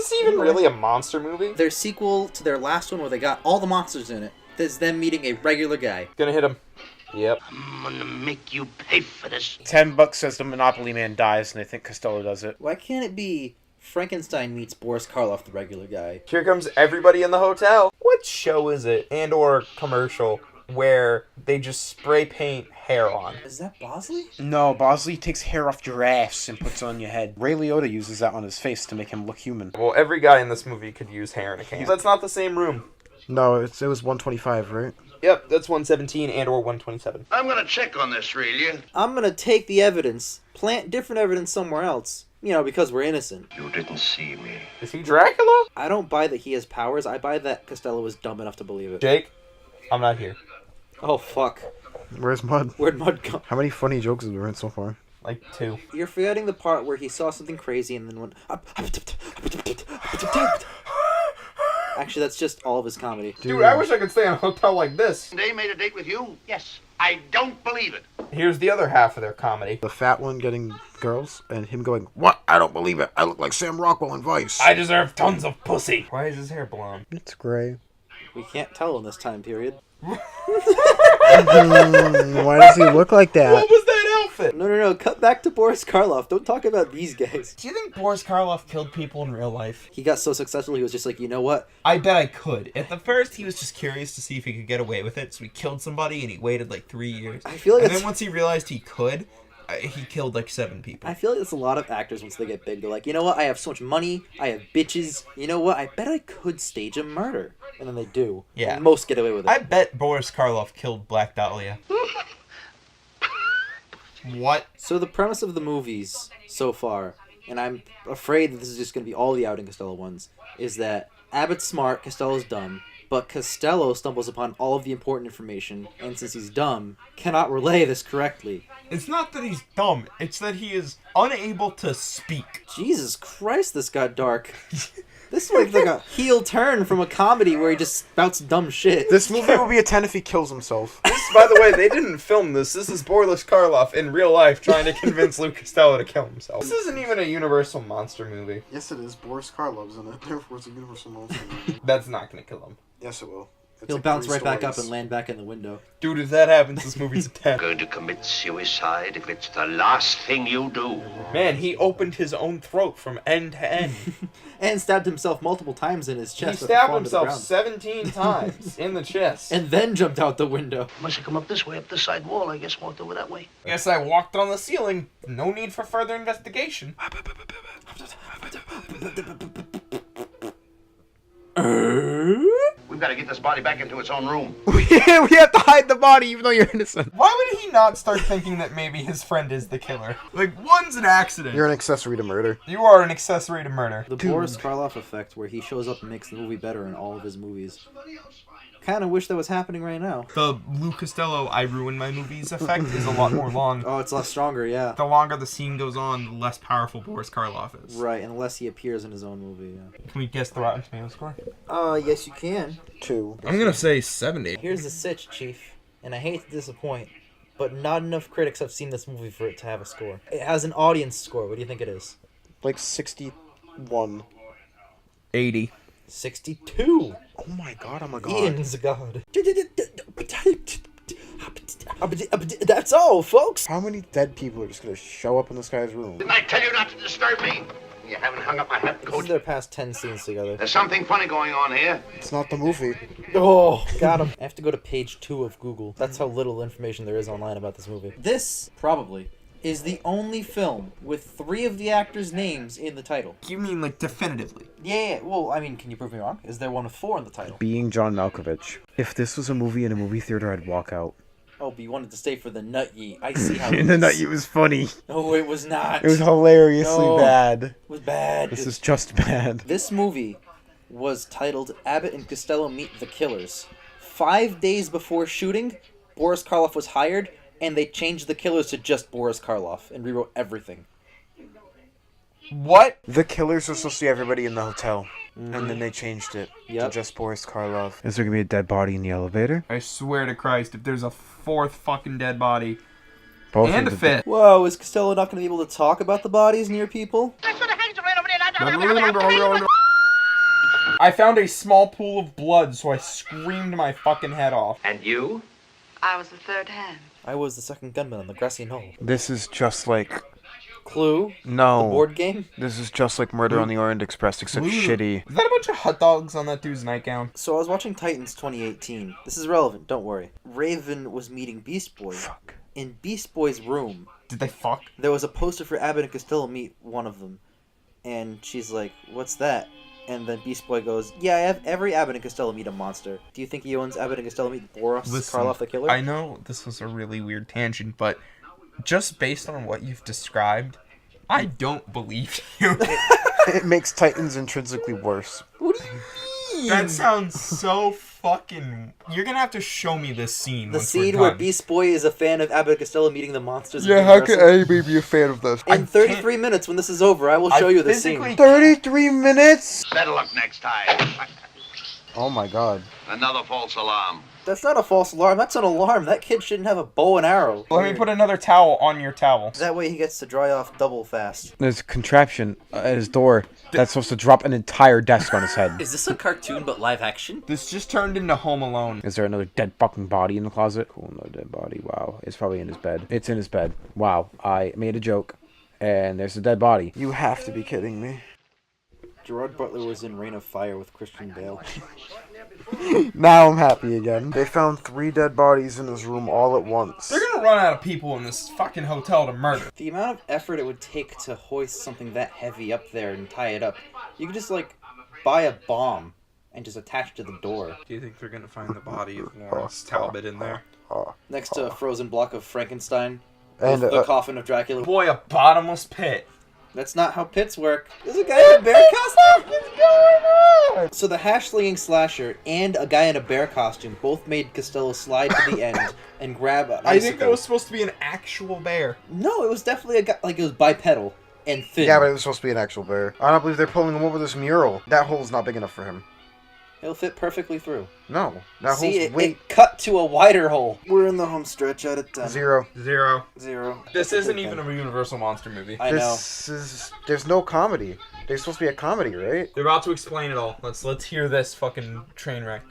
this even really a monster movie? Their sequel to their last one where they got all the monsters in it. There's them meeting a regular guy. Gonna hit him. Yep. I'm gonna make you pay for this. $10 says the Monopoly Man dies, and they think Costello does it. Why can't it be Frankenstein meets Boris Karloff, the regular guy? Here comes everybody in the hotel. What show is it, and or commercial, where they just spray paint hair on? Is that Bosley? No, Bosley takes hair off giraffes and puts it on your head. Ray Liotta uses that on his face to make him look human. Well, every guy in this movie could use hair in a can. That's not the same room. No, it was 125, right? Yep, that's 117 and or 127. I'm gonna check on this, really. I'm gonna take the evidence, plant different evidence somewhere else. You know, because we're innocent. You didn't see me. Is he Dracula? I don't buy that he has powers. I buy that Costello was dumb enough to believe it. Jake, I'm not here. Oh, fuck. Where's Mud? Where'd Mud go? How many funny jokes have there been so far? Like 2. You're forgetting the part where he saw something crazy and then went... Actually, that's just all of his comedy. Dude, I wish I could stay in a hotel like this. They made a date with you? Yes. I don't believe it. Here's the other half of their comedy. The fat one getting girls, and him going, "What? I don't believe it. I look like Sam Rockwell in Vice." I deserve tons of pussy. Why is his hair blonde? It's gray. We can't tell in this time period. Why does he look like that? What was that outfit? No. Cut back to Boris Karloff. Don't talk about these guys. Do you think Boris Karloff killed people in real life? He got so successful, he was just like, you know what? I bet I could. At the first, he was just curious to see if he could get away with it, so he killed somebody, and he waited like 3 years. I feel like and it's... then once he realized he could, he killed like 7 people. I feel like it's a lot of actors once they get big. They're like, you know what? I have so much money. I have bitches. You know what? I bet I could stage a murder. And then they do. Yeah. And most get away with it. I bet Boris Karloff killed Black Dahlia. What? So the premise of the movies so far, and I'm afraid that this is just going to be all the Abbott and Costello ones, is that Abbott's smart, Costello's dumb, but Costello stumbles upon all of the important information, and since he's dumb, cannot relay this correctly. It's not that he's dumb, it's that he is unable to speak. Jesus Christ, this got dark. This was like a heel turn from a comedy where he just spouts dumb shit. This movie will be a 10 if he kills himself. This, by the way, they didn't film this. This is Boris Karloff in real life trying to convince Lou Costello to kill himself. This isn't even a Universal monster movie. Yes, it is. Boris Karloff's in it. Therefore, it's a Universal monster movie. That's not gonna kill him. Yes, it will. It's He'll like bounce 3 right back up stories. and land back in the window. Dude, if that happens, this movie's a 10. Going to commit suicide if it's the last thing you do. Man, he opened his own throat from end to end. And stabbed himself multiple times in his He chest. stabbed himself 17 times in the chest. And then jumped out the window. Must have come up this way, up the side wall. I guess walked over that way. Guess I walked on the ceiling. No need for further investigation. We've got to get this body back into its own room. we have to hide the body even though you're innocent. Why would he not start thinking that maybe his friend is the killer? Like, one's an accident. You're an accessory to murder. You are an accessory to murder. The Boris Karloff effect, where he shows up and makes the movie better in all of his movies. Kind of wish that was happening right now. The Lou Costello I ruin my movies effect is a lot more long. Oh, it's a lot stronger, yeah. The longer the scene goes on, the less powerful Boris Karloff is. Right, unless he appears in his own movie, yeah. Can we guess the Rotten Tomatoes score? Yes you can. 2. I'm gonna say 70. Here's the sitch, Chief, and I hate to disappoint, but not enough critics have seen this movie for it to have a score. It has an audience score. What do you think it is? Like 61. 80. 62. Oh my god, I'm a god. Ian's a god. That's all, folks. How many dead people are just gonna show up in this guy's room? Didn't I tell you not to disturb me? You haven't hung up my hat and This is coat. their past 10 scenes together. There's something funny going on here. It's not the movie. Oh, got him. I have to go to page 2 of Google. That's how little information there is online about this movie. This, probably, is the only film with 3 of the actors' names in the title. You mean like definitively? Yeah, well, I mean, can you prove me wrong? Is there one with 4 in the title? Being John Malkovich. If this was a movie in a movie theater, I'd walk out. Oh, but you wanted to stay for the nut yeet. I see how And the nut, it was funny. No, it was not. It was hilariously No. bad. It was bad. This is just bad. This movie was titled Abbott and Costello Meet the Killers. 5 days before shooting, Boris Karloff was hired, and they changed the killers to just Boris Karloff and rewrote everything. What? The killers were supposed to be everybody in the hotel. And then they changed it Yep. to just Boris Karloff. Is there gonna be a dead body in the elevator? I swear to Christ, if there's a 4th fucking dead body, Both and a of the 5th. Whoa, is Costello not going to be able to talk about the bodies near people? I found a small pool of blood, so I screamed my fucking head off. And you? I was the third hand. I was the second gunman on the grassy knoll. This is just like... Clue? No. The board game? This is just like Murder on the Orient Express, except shitty. Is that a bunch of hot dogs on that dude's nightgown? So I was watching Titans 2018. This is relevant, don't worry. Raven was meeting Beast Boy. Fuck. In Beast Boy's room, Did they fuck? there was a poster for Abbott and Costello meet one of them. And she's like, what's that? And then Beast Boy goes, yeah, I have every Abbott and Costello meet a monster. Do you think he owns Abbott and Costello meet Boris Karloff the Killer? I know this was a really weird tangent, but just based on what you've described, I don't believe you. It makes Titans intrinsically worse. What do you mean? That sounds so fucking... You're gonna have to show me this scene. The once we're scene where done. Beast Boy is a fan of Abbott and Costello meeting the monsters. Yeah, how can anybody be a fan of this? In 33 minutes, when this is over, I will show you the scene. 33 minutes? Better luck next time. Oh my god. Another false alarm. That's not a false alarm. That's an alarm. That kid shouldn't have a bow and arrow. Let me put another towel on your towel. That way he gets to dry off double fast. There's a contraption at his door that's supposed to drop an entire desk on his head. Is this a cartoon but live action? This just turned into Home Alone. Is there another dead fucking body in the closet? Cool, no dead body. Wow. It's probably in his bed. It's in his bed. Wow. I made a joke. And there's a dead body. You have to be kidding me. Gerard Butler was in Reign of Fire with Christian Bale. Now I'm happy again. They found 3 dead bodies in his room all at once. They're gonna run out of people in this fucking hotel to murder. The amount of effort it would take to hoist something that heavy up there and tie it up, you could just, like, buy a bomb and just attach it to the door. Do you think they're gonna find the body of Lawrence Talbot in there? Next to a frozen block of Frankenstein. And With the coffin of Dracula. Boy, a bottomless pit. That's not how pits work. There's a guy in a bear costume? What's going on? So the hash-slinging slasher and a guy in a bear costume both made Costello slide to the end and grab an icicle. I think that was supposed to be an actual bear. No, it was definitely a guy, like it was bipedal and thin. Yeah, but it was supposed to be an actual bear. I don't believe they're pulling him over this mural. That hole's not big enough for him. It'll fit perfectly through. No, that See, hole's it cut to a wider hole. We're in the home stretch out of 10. 0. 0. 0. This That's isn't good even then. a Universal Monster movie. I know. This is... There's no comedy. There's supposed to be a comedy, right? They're about to explain it all. Let's hear this fucking train wreck.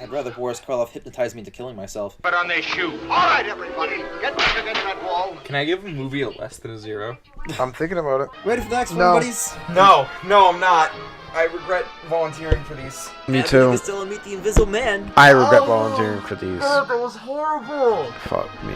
I'd rather Boris Karloff hypnotize me into killing myself. Put on their shoe. All right, everybody. Get back against that wall. Can I give a movie a less than a 0? I'm thinking about it. Ready for the next No. one, buddies? No, I'm not. I regret volunteering for these. Me Abbott too. and Costello meet the Invisible Man. I regret volunteering for these. that was horrible. Fuck me.